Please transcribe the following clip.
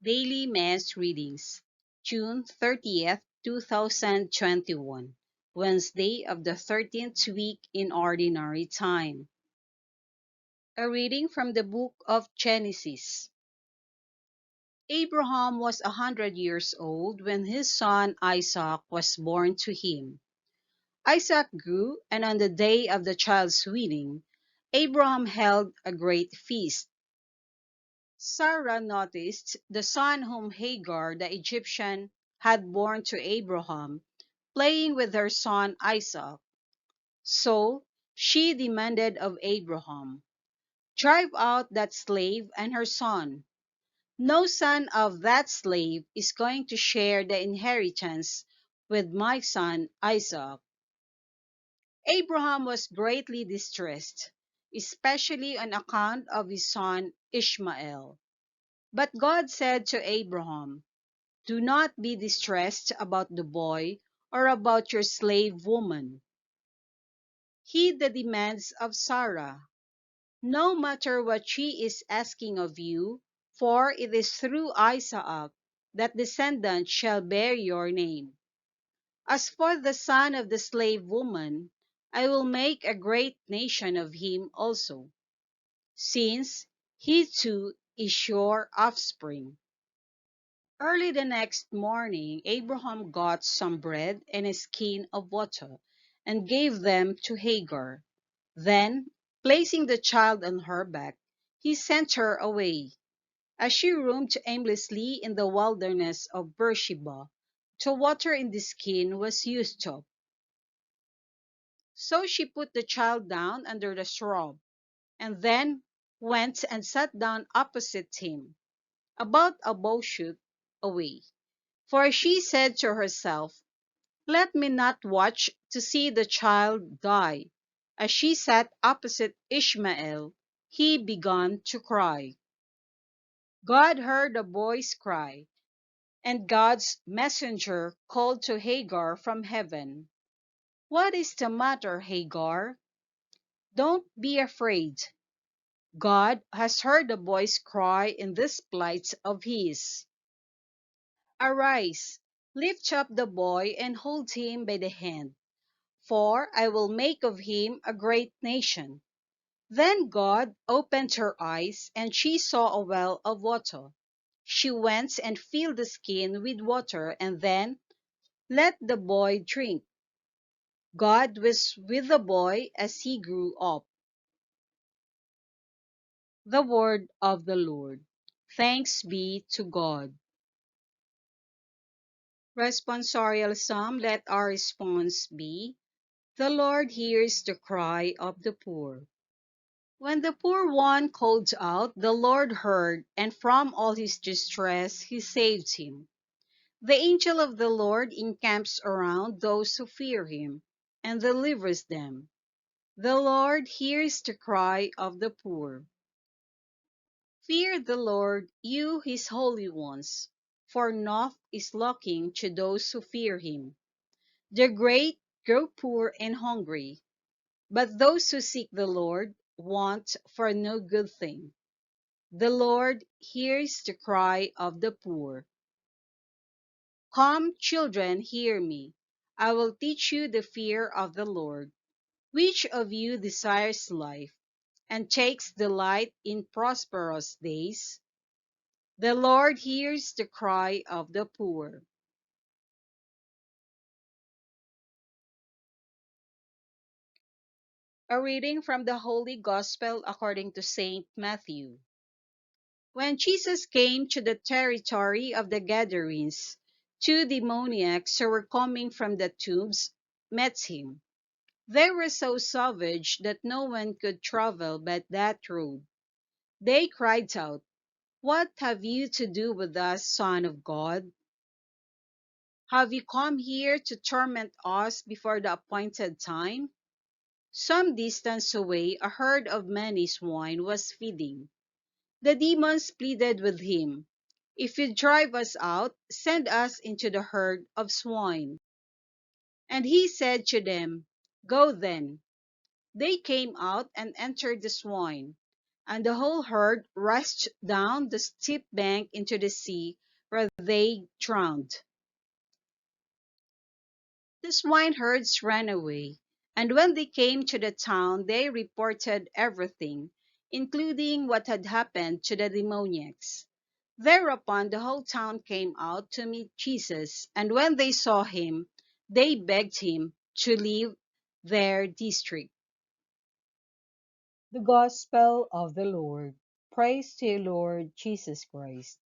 Daily Mass Readings, June 30th, 2021, Wednesday of the 13th week in Ordinary Time. A reading from the book of Genesis. Abraham was 100 years old when his son Isaac was born to him. Isaac grew, and on the day of the child's wedding, Abraham held a great feast. Sarah noticed the son whom Hagar the Egyptian had borne to Abraham playing with her son Isaac. So she demanded of Abraham, "Drive out that slave and her son. No son of that slave is going to share the inheritance with my son Isaac." Abraham was greatly distressed, especially on account of his son Ishmael. But God said to Abraham, "Do not be distressed about the boy or about your slave woman. Heed the demands of Sarah, no matter what she is asking of you, for it is through Isaac that descendants shall bear your name. As for the son of the slave woman, I will make a great nation of him also, since he too is your offspring." Early the next morning, Abraham got some bread and a skin of water and gave them to Hagar. Then, placing the child on her back, he sent her away. As she roamed aimlessly in the wilderness of Beersheba, the water in the skin was used up. So she put the child down under the shrub, and then went and sat down opposite him, about a bowshot away. For she said to herself, "Let me not watch to see the child die." As she sat opposite Ishmael, he began to cry. God heard the boy's cry, and God's messenger called to Hagar from heaven, "What is the matter, Hagar? Don't be afraid. God has heard the boy's cry in this plight of his. Arise, lift up the boy and hold him by the hand, for I will make of him a great nation." Then God opened her eyes, and she saw a well of water. She went and filled the skin with water, and then let the boy drink. God was with the boy as he grew up. The word of the Lord. Thanks be to God. Responsorial Psalm. Let our response be, "The Lord hears the cry of the poor." When the poor one called out, the Lord heard, and from all his distress he saved him. The angel of the Lord encamps around those who fear him, and delivers them. The Lord hears the cry of the poor. Fear the Lord, you his holy ones, for naught is lacking to those who fear him. The great grow poor and hungry, but those who seek the Lord want for no good thing. The Lord hears the cry of the poor. Come, children, hear me. I will teach you the fear of the Lord. Which of you desires life and takes delight in prosperous days? The Lord hears the cry of the poor. A reading from the Holy Gospel according to Saint Matthew. When Jesus came to the territory of the Gadarenes, two demoniacs who were coming from the tombs met him. They were so savage that no one could travel by that road. They cried out, "What have you to do with us, Son of God? Have you come here to torment us before the appointed time?" Some distance away, a herd of many swine was feeding. The demons pleaded with him, "If you drive us out, send us into the herd of swine." And he said to them, "Go then." They came out and entered the swine. and the whole herd rushed down the steep bank into the sea, where they drowned. The swineherds ran away, and when they came to the town, they reported everything, including what had happened to the demoniacs. Thereupon the whole town came out to meet Jesus, and when they saw him, they begged him to leave their district. The Gospel of the Lord. Praise to you, Lord Jesus Christ.